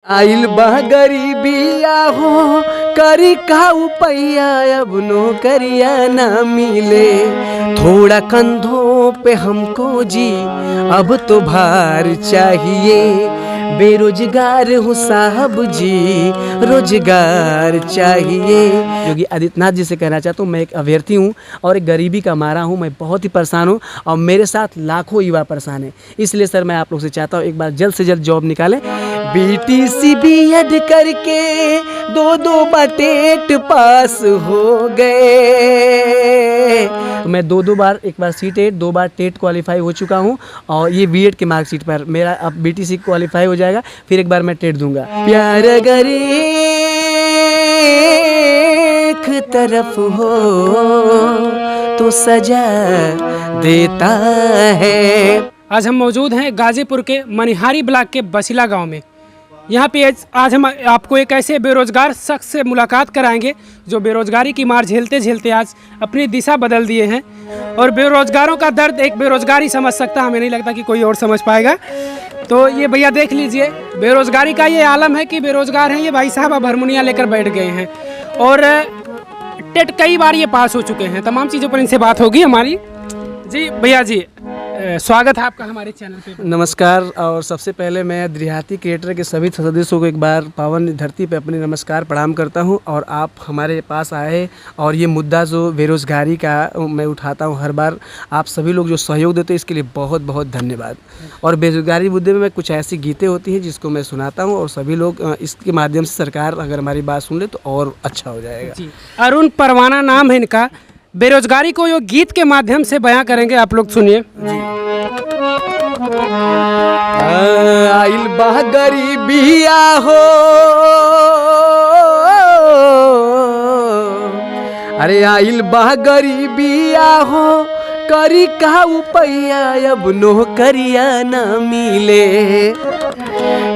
आइल बा गरीबिया हो करी का उपैया अब नौकरिया ना मिले। थोड़ा कंधों पे हमको जी अब तो भार चाहिए। बेरोजगार हूँ साहब जी रोजगार चाहिए। योगी आदित्यनाथ जी से कहना चाहता हूँ मैं एक अभ्यर्थी हूँ और एक गरीबी का मारा हूँ। मैं बहुत ही परेशान हूँ और मेरे साथ लाखों युवा परेशान हैं। इसलिए सर मैं आप लोग से चाहता हूँ एक बार जल्द से जल्द जॉब निकालें। बीटीसी बीएड करके दो टेट पास हो गए। तो मैं दो बार, एक बार सी टेट, 2 बार टेट क्वालिफाई हो चुका हूँ और ये बीएड के मार्कशीट पर मेरा अब बीटीसी क्वालिफाई हो जाएगा। फिर एक बार मैं टेट दूंगा। प्यार अगर एक तरफ हो तो सजा देता है। आज हम मौजूद हैं गाजीपुर के मनिहारी ब्लॉक के बसिला गांव में। यहाँ पे आज हम आपको एक ऐसे बेरोजगार शख्स से मुलाकात कराएंगे जो बेरोजगारी की मार झेलते झेलते आज अपनी दिशा बदल दिए हैं। और बेरोजगारों का दर्द एक बेरोजगार ही समझ सकता है, हमें नहीं लगता कि कोई और समझ पाएगा। तो ये भैया देख लीजिए, बेरोजगारी का ये आलम है कि बेरोजगार हैं ये भाई साहब अब हारमोनिया लेकर बैठ गए हैं और टेट कई बार ये पास हो चुके हैं। तमाम चीज़ों पर इनसे बात होगी हमारी। जी भैया जी, स्वागत है आपका हमारे चैनल पे। नमस्कार। और सबसे पहले मैं देहाती क्रिएटर के सभी सदस्यों को एक बार पावन धरती पे अपनी नमस्कार प्रणाम करता हूं। और आप हमारे पास आए और ये मुद्दा जो बेरोज़गारी का मैं उठाता हूं हर बार, आप सभी लोग जो सहयोग देते हैं इसके लिए बहुत बहुत धन्यवाद। और बेरोजगारी मुद्दे में कुछ ऐसी गीतें होती हैं जिसको मैं सुनाता हूँ और सभी लोग इसके माध्यम से सरकार अगर हमारी बात सुन ले तो और अच्छा हो जाएगा। जी, अरुण परवाना नाम है इनका। बेरोजगारी को ये गीत के माध्यम से बयां करेंगे, आप लोग सुनिए। आइल बा गरीबिया हो, अरे आइल बा गरीबिया हो करी का उपैया अब नौकरिया ना मिले।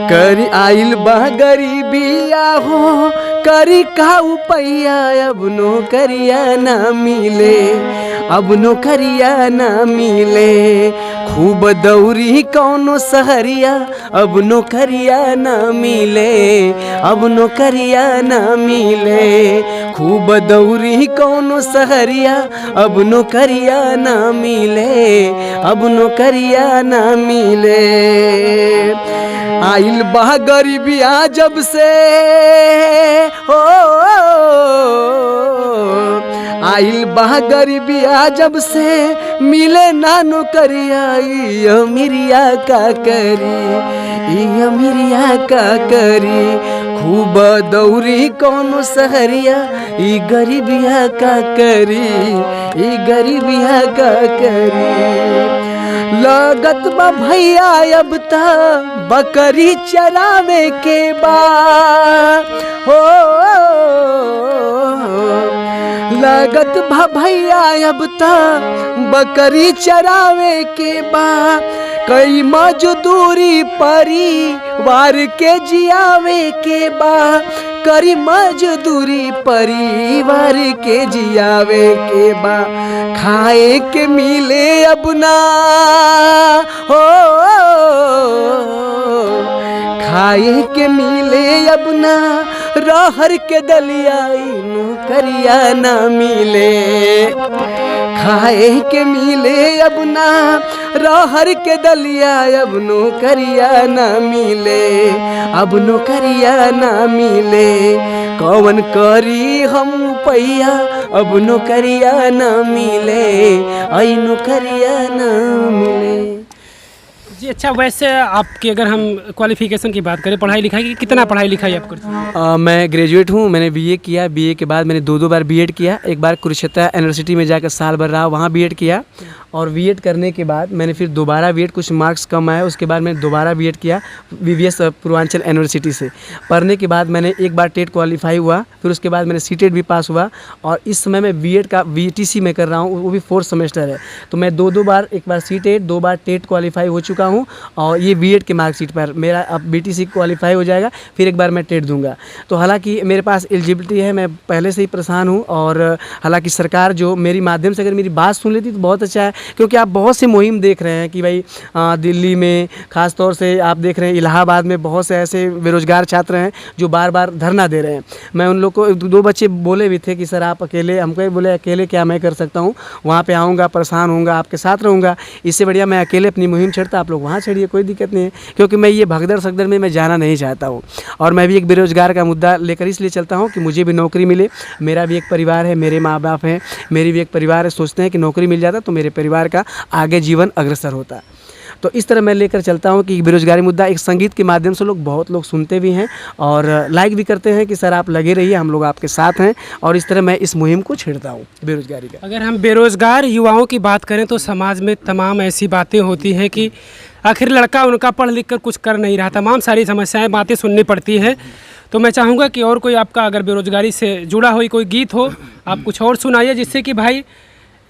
करी आइल बा गरीबिया हो करी का उपैया अब नौकरिया ना मिले। अब नौकरिया ना मिले। खूब दौरी कौनो सहरिया अब नौकरिया ना मिले। अब नौकरिया ना मिले। खूब दौरी कौनो सहरिया अब नौकरिया ना मिले। अब नौकरिया ना मिले। आइल बा गरीबिया जब से हो, आइल बा गरीबिया जब से मिले ना नौकरिया। ई अमीरिया का करी, ई अमीरिया का करी। खूब दौरी कौनो सहरिया ई गरीबिया का करी, ई गरीबिया का करी। लगत बा भैया अब ता बकरी चरावे के बा हो। लगत बा भैया अब ता बकरी चरावे के बा। कई मजदूरी परिवार के जियावे के बा। करी मजदूरी परिवार के जियावे के बा। खाए के मिले अब ना हो, खाए के मिले अब ना। रहर के दलिया नौकरिया ना मिले। खाए के मिले अब ना। रहर के दलिया अब नौकरिया ना मिले। अब नौकरिया ना मिले। कौन करी हम पैया अब नौकरिया ना मिले। आई नौकरिया ना मिले। जी अच्छा, वैसे आपकी अगर हम क्वालिफिकेशन की बात करें, पढ़ाई लिखाई की कितना पढ़ाई लिखाई आप करते हैं? मैं ग्रेजुएट हूँ। मैंने बीए किया। बीए के बाद मैंने दो बार बीएड किया। एक बार कुरुक्षेत्र यूनिवर्सिटी में जाकर साल भर रहा, वहाँ बीएड किया। और बीएड करने के बाद मैंने फिर दोबारा बीएड, कुछ मार्क्स कम आए, उसके बाद मैंने दोबारा बीएड किया वीवीएस पूर्वांचल यूनिवर्सिटी से। पढ़ने के बाद मैंने एक बार टेट क्वालिफाई हुआ, फिर उसके बाद मैंने सी टेट भी पास हुआ। और इस समय मैं बीएड का बीटीसी में कर रहा हूँ, वो भी 4th सेमेस्टर है। तो मैं दो बार, एक बार सी टेट, 2 बार टेट क्वालिफाई हो चुका हूँ और ये बीएड के मार्कशीट पर मेरा अब बीटीसी क्वालिफाई हो जाएगा। फिर एक बार मैं टेट दूंगा। तो हालांकि मेरे पास एलिजिबिलिटी है, मैं पहले से ही परेशान हूँ। और हालांकि सरकार जो मेरी माध्यम से अगर मेरी बात सुन लेती तो बहुत अच्छा है। क्योंकि आप बहुत सी मुहिम देख रहे हैं कि भाई दिल्ली में ख़ास तौर से आप देख रहे हैं, इलाहाबाद में बहुत से ऐसे बेरोज़गार छात्र हैं जो बार बार धरना दे रहे हैं। मैं उन लोग को, 2 बच्चे बोले भी थे कि सर आप अकेले, हमको बोले अकेले क्या मैं कर सकता हूँ, वहाँ पे आऊँगा, परेशान होऊंगा, आपके साथ रहूँगा, इससे बढ़िया मैं अकेले अपनी मुहिम छेड़ता, आप लोग वहाँ छेड़िए, कोई दिक्कत नहीं है। क्योंकि मैं ये भगदड़ सगदड़ में मैं जाना नहीं चाहता हूँ। और मैं भी एक बेरोज़गार का मुद्दा लेकर इसलिए चलता हूँ कि मुझे भी नौकरी मिले, मेरा भी एक परिवार है, मेरे माँ बाप हैं, मेरी भी एक परिवार है, सोचते हैं कि नौकरी मिल जाता तो मेरे परिवार का आगे जीवन अग्रसर होता। तो इस तरह मैं लेकर चलता हूँ कि बेरोज़गारी मुद्दा एक संगीत के माध्यम से बहुत लोग सुनते भी हैं और लाइक भी करते हैं कि सर आप लगे रहिए, हम लोग आपके साथ हैं। और इस तरह मैं इस मुहिम को छेड़ता हूँ बेरोज़गारी का। अगर हम बेरोज़गार युवाओं की बात करें तो समाज में तमाम ऐसी बातें होती हैं कि आखिर लड़का उनका पढ़ लिख कर कुछ कर नहीं रहा, तमाम सारी समस्याएं, बातें सुननी पड़ती हैं। तो मैं चाहूँगा कि और कोई आपका अगर बेरोज़गारी से जुड़ा हुई कोई गीत हो, आप कुछ और सुनाइए, जिससे कि भाई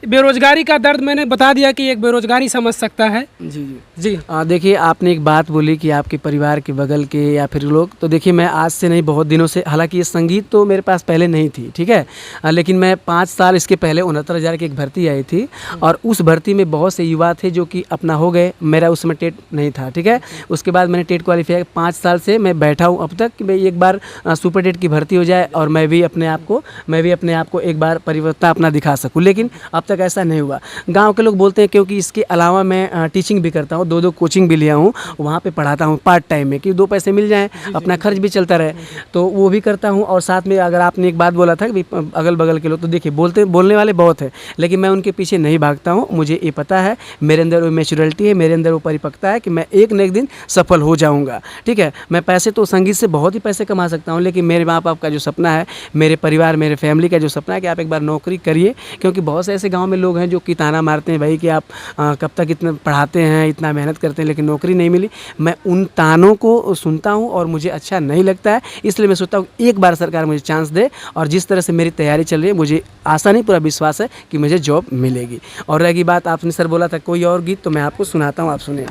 बेरोज़गारी का दर्द मैंने बता दिया कि एक बेरोज़गारी समझ सकता है। जी जी। देखिए, आपने एक बात बोली कि आपके परिवार के बगल के या फिर लोग, तो देखिए मैं आज से नहीं, बहुत दिनों से, हालांकि ये संगीत तो मेरे पास पहले नहीं थी, ठीक है, लेकिन मैं 5 साल इसके पहले 69,000 की एक भर्ती आई थी और उस भर्ती में बहुत से युवा थे जो कि अपना हो गए। मेरा उस समय टेट नहीं था, ठीक है। उसके बाद मैंने टेट क्वालिफाई, 5 साल से मैं बैठा हूँ अब तक कि भाई एक बार सुपर टेट की भर्ती हो जाए और मैं भी अपने आप को एक बार परिवर्तन अपना दिखा सकूँ, लेकिन अब तक ऐसा नहीं हुआ। गांव के लोग बोलते हैं, क्योंकि इसके अलावा मैं टीचिंग भी करता हूं, 2 कोचिंग भी लिया हूं, वहां पे पढ़ाता हूं पार्ट टाइम में कि 2 पैसे मिल जाएं, अपना खर्च भी चलता रहे, तो वो भी करता हूं। और साथ में अगर आपने एक बात बोला था कि अगल बगल के लोग, तो देखिए बोलने वाले बहुत हैं, लेकिन मैं उनके पीछे नहीं भागता हूँ। मुझे ये पता है, मेरे अंदर वो मैच्योरिटी है, मेरे अंदर वो परिपक्वता है कि मैं एक न एक दिन सफल हो जाऊँगा, ठीक है। मैं पैसे तो संगीत से बहुत ही पैसे कमा सकता हूँ, लेकिन मेरे माँ बाप का जो सपना है, मेरे परिवार, मेरे फैमिली का जो सपना है कि आप एक बार नौकरी करिए। क्योंकि बहुत से ऐसे गाँव में लोग हैं जो कि ताना मारते हैं भाई कि आप कब तक इतना पढ़ाते हैं, इतना मेहनत करते हैं, लेकिन नौकरी नहीं मिली। मैं उन तानों को सुनता हूं और मुझे अच्छा नहीं लगता है, इसलिए मैं सोचता हूं एक बार सरकार मुझे चांस दे। और जिस तरह से मेरी तैयारी चल रही है, मुझे आशा नहीं, पूरा विश्वास है कि मुझे जॉब मिलेगी। और रहेगी बात, आपने सर बोला था कोई और गीत, तो मैं आपको सुनाता हूँ, आप सुनिए।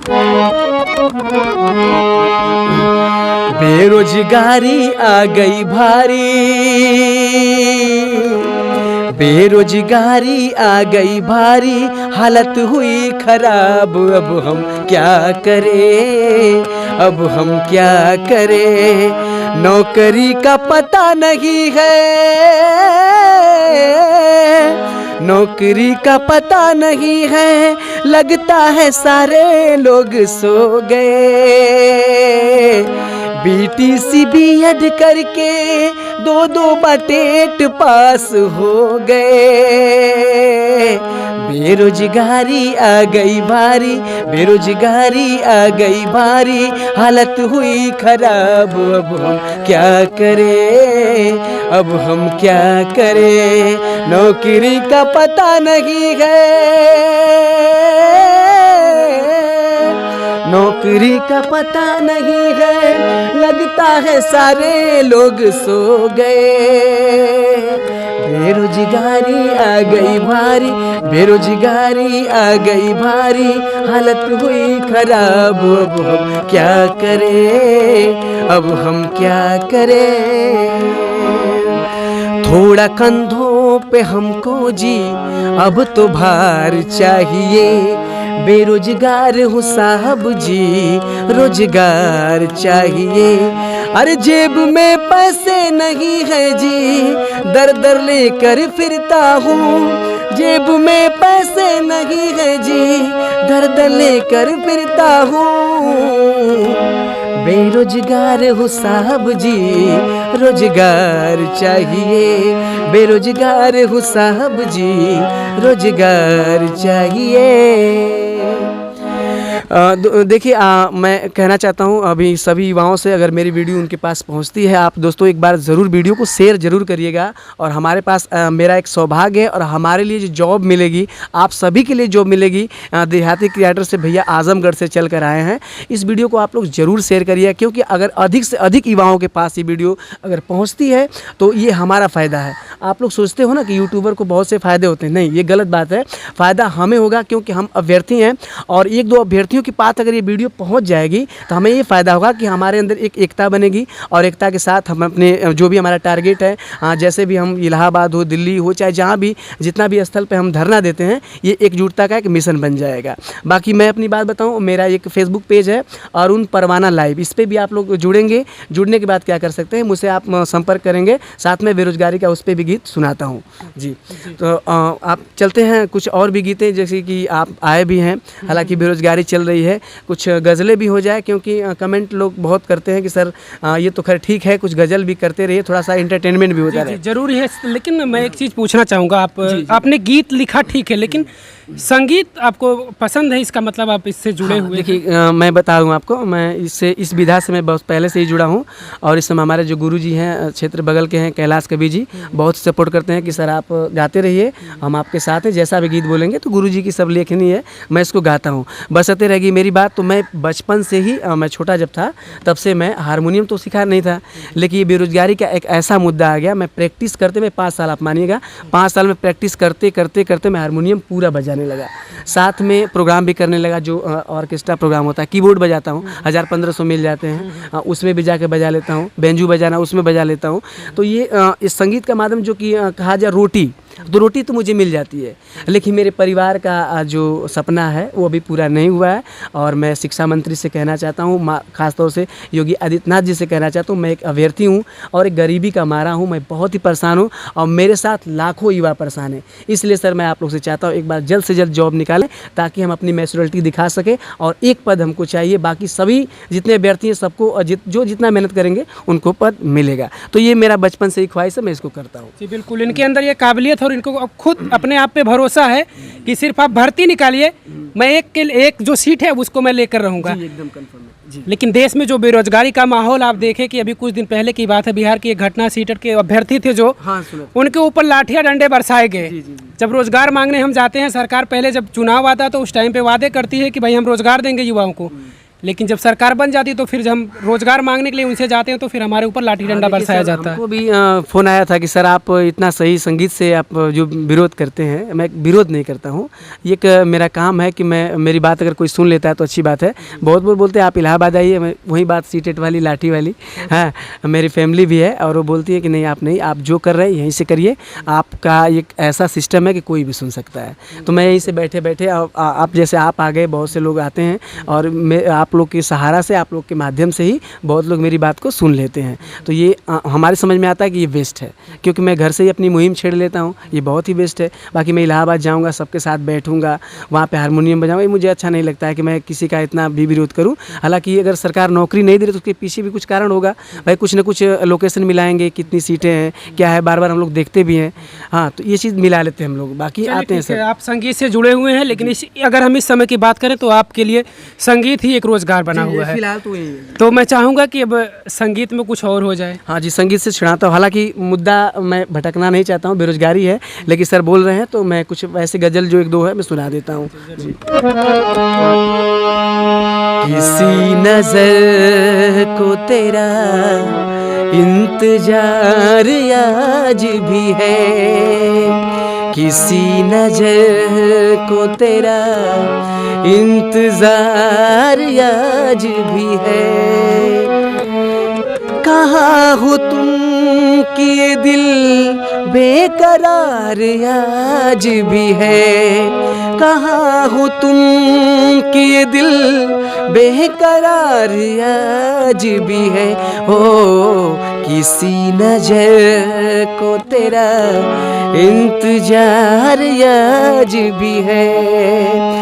बेरोजगारी आ गई भारी, बेरोजगारी आ गई भारी, हालत हुई खराब, अब हम क्या करें, अब हम क्या करें, नौकरी का पता नहीं है, नौकरी का पता नहीं है, लगता है सारे लोग सो गए। BTC BEd करके 2 टेट पास हो गए। बेरोजगारी आ गई भारी, बेरोजगारी आ गई भारी, हालत हुई खराब, अब हम क्या करें, अब हम क्या करें, नौकरी का पता नहीं है, नौकरी का पता नहीं है, लगता है सारे लोग सो गए। बेरोजगारी आ गई भारी, बेरोजगारी आ गई भारी, हालत हुई खराब, अब हम क्या करें, अब हम क्या करें, थोड़ा कंधों पे हमको जी अब तो भार चाहिए, बेरोजगार हूँ साहब जी, रोजगार चाहिए। अरे जेब में पैसे नहीं है जी, दर दर लेकर फिरता हूँ, जेब में पैसे नहीं है जी, दर दर लेकर फिरता हूँ, बेरोजगार हूँ साहब जी, रोजगार चाहिए, बेरोजगार हूँ साहब जी, रोजगार चाहिए। देखिए, मैं कहना चाहता हूँ अभी सभी युवाओं से, अगर मेरी वीडियो उनके पास पहुँचती है, आप दोस्तों एक बार ज़रूर वीडियो को शेयर ज़रूर करिएगा। और हमारे पास मेरा एक सौभाग्य है, और हमारे लिए जो जॉब मिलेगी, आप सभी के लिए जॉब मिलेगी। देहाती क्रिएटर से भैया आजमगढ़ से चल कर आए हैं। इस वीडियो को आप लोग ज़रूर शेयर करिए, क्योंकि अगर अधिक से अधिक युवाओं के पास ये वीडियो अगर पहुँचती है तो ये हमारा फ़ायदा है। आप लोग सोचते हो ना कि यूट्यूबर को बहुत से फ़ायदे होते हैं, नहीं, ये गलत बात है। फ़ायदा हमें होगा, क्योंकि हम अभ्यर्थी हैं और 1-2 अभ्यर्थी विद्यार्थियों के पास अगर ये वीडियो पहुंच जाएगी तो हमें ये फ़ायदा होगा कि हमारे अंदर एक एकता बनेगी, और एकता के साथ हम अपने जो भी हमारा टारगेट है, जैसे भी हम इलाहाबाद हो, दिल्ली हो, चाहे जहाँ भी जितना भी स्थल पे हम धरना देते हैं, ये एकजुटता का एक मिशन बन जाएगा। बाकी मैं अपनी बात बताऊँ, मेरा एक फेसबुक पेज है अरुण परवाना लाइव, इस पर भी आप लोग जुड़ेंगे। जुड़ने के बाद क्या कर सकते हैं, मुझसे आप संपर्क करेंगे, साथ में बेरोजगारी का उस पर भी गीत सुनाता हूँ जी। तो आप चलते हैं कुछ और भी गीतें, जैसे कि आप आए भी हैं, हालांकि बेरोजगारी चल रही है, कुछ गज़लें भी हो जाए, क्योंकि कमेंट लोग बहुत करते हैं कि सर ये तो खैर ठीक है, कुछ गज़ल भी करते रहिए, थोड़ा सा एंटरटेनमेंट भी होता रहे। जरूरी है, लेकिन मैं एक चीज़ पूछना चाहूँगा, आपने गीत लिखा ठीक है, लेकिन संगीत आपको पसंद है, इसका मतलब आप इससे जुड़े हुए? देखिए मैं बता दूं आपको, मैं इस विधा से मैं बहुत पहले से ही जुड़ा हूं, और इस समय हमारे जो गुरुजी हैं, क्षेत्र बगल के हैं कैलाश कवि जी, बहुत सपोर्ट करते हैं कि सर आप गाते रहिए, हम आपके साथ हैं, जैसा भी गीत बोलेंगे। तो गुरुजी की सब लेखनी है, मैं इसको गाता हूँ, बसते रहेगी मेरी बात। तो मैं बचपन से ही, मैं छोटा जब था तब से मैं हारमोनियम तो सीखा नहीं था, लेकिन ये बेरोजगारी का एक ऐसा मुद्दा आ गया, मैं प्रैक्टिस करते में 5 साल, आप मानिएगा 5 साल में प्रैक्टिस करते करते करते मैं हारमोनियम पूरा बजाने लगा, साथ में प्रोग्राम भी करने लगा, जो ऑर्केस्ट्रा प्रोग्राम होता है, कीबोर्ड बजाता हूँ, 1000-1500 मिल जाते हैं, उसमें भी जाके बजा लेता हूँ, बेंजू बजाना उसमें बजा लेता हूँ। तो ये इस संगीत का माध्यम, जो कि कहा जाए रोटी, तो रोटी तो मुझे मिल जाती है, लेकिन मेरे परिवार का जो सपना है वो अभी पूरा नहीं हुआ है। और मैं शिक्षा मंत्री से कहना चाहता हूँ, खासतौर से योगी आदित्यनाथ जी से कहना चाहता हूँ, मैं एक अभ्यर्थी हूँ और एक गरीबी का मारा हूँ, मैं बहुत ही परेशान हूँ, और मेरे साथ लाखों युवा परेशान हैं। इसलिए सर मैं आप लोग से चाहता हूँ, एक बार जल्द से जल्द जॉब निकालें, ताकि हम अपनी मैच्योरिटी दिखा सकें, और एक पद हमको चाहिए, बाकी सभी जितने अभ्यर्थी हैं सबको जो जितना मेहनत करेंगे उनको पद मिलेगा। तो ये मेरा बचपन से ही ख्वाहिश है, मैं इसको करता हूँ जी। बिल्कुल, इनके अंदर ये काबिलियत और इनको खुद अपने आप पे भरोसा है कि सिर्फ आप भर्ती निकालिए, मैं एक जो सीट है उसको मैं लेकर रहूँगा। एकदम कंफर्म है जी। लेकिन देश में जो बेरोजगारी का माहौल आप देखें कि अभी कुछ दिन पहले की बात है, बिहार की एक घटना, सीटर के अभ्यर्थी थे जो, उनके ऊपर लाठियां डंडे बरसाए गए। जब रोजगार मांगने हम जाते हैं, सरकार पहले जब चुनाव आता तो उस टाइम पे वादे करती है कि भाई हम रोजगार देंगे युवाओं को, लेकिन जब सरकार बन जाती तो फिर जब हम रोजगार मांगने के लिए उनसे जाते हैं तो फिर हमारे ऊपर लाठी डंडा बरसाया जाता है। हमको भी फ़ोन आया था कि सर आप इतना सही संगीत से आप जो विरोध करते हैं, मैं विरोध नहीं करता हूँ, ये एक मेरा काम है कि मैं, मेरी बात अगर कोई सुन लेता है तो अच्छी बात है। बहुत बोलते हैं आप इलाहाबाद आइए, मैं वही बात सीटेट वाली लाठी वाली, हाँ मेरी फैमिली भी है, और वो बोलती है कि नहीं आप जो कर रहे हैं यहीं से करिए, आपका एक ऐसा सिस्टम है कि कोई भी सुन सकता है। तो मैं यहीं से बैठे बैठे, आप जैसे आप आ गए, बहुत से लोग आते हैं, और मैं आप लोग के सहारा से, आप लोग के माध्यम से ही बहुत लोग मेरी बात को सुन लेते हैं। तो ये हमारे समझ में आता है कि ये बेस्ट है, क्योंकि मैं घर से ही अपनी मुहिम छेड़ लेता हूँ, ये बहुत ही बेस्ट है। बाकी मैं इलाहाबाद जाऊँगा, सबके साथ बैठूँगा, वहाँ पे हारमोनियम बजाऊँगा, ये मुझे अच्छा नहीं लगता है कि मैं किसी का इतना भी विरोध करूँ। हालांकि अगर सरकार नौकरी नहीं दे रही तो उसके पीछे भी कुछ कारण होगा, भाई कुछ ना कुछ लोकेशन मिलाएंगे, कितनी सीटें हैं, क्या है, बार बार हम लोग देखते भी हैं, हाँ तो ये चीज़ मिला लेते हैं हम लोग। बाकी आते हैं सर। आप संगीत से जुड़े हुए हैं, लेकिन अगर हम इस समय की बात करें तो आपके लिए संगीत ही एक रोजगार बना हुआ है फिलहाल तो यही है। तो मैं चाहूँगा कि अब संगीत में कुछ और हो जाए। हाँ जी, संगीत से छुड़ाता हूँ, हालांकि मुद्दा मैं भटकना नहीं चाहता हूँ, बेरोजगारी है, लेकिन सर बोल रहे हैं तो मैं कुछ ऐसे गज़ल जो 1-2 है मैं सुना देता हूँ जी। किसी नजर को तेरा इंतजार आज भी है, किसी नजर को तेरा इंतजार आज भी है। कहाँ हो तुम कि ये दिल बेकरार आज भी है, कहाँ हो तुम कि ये दिल बेकरार आज भी है। ओ किसी नजर को तेरा इंतजार आज भी है।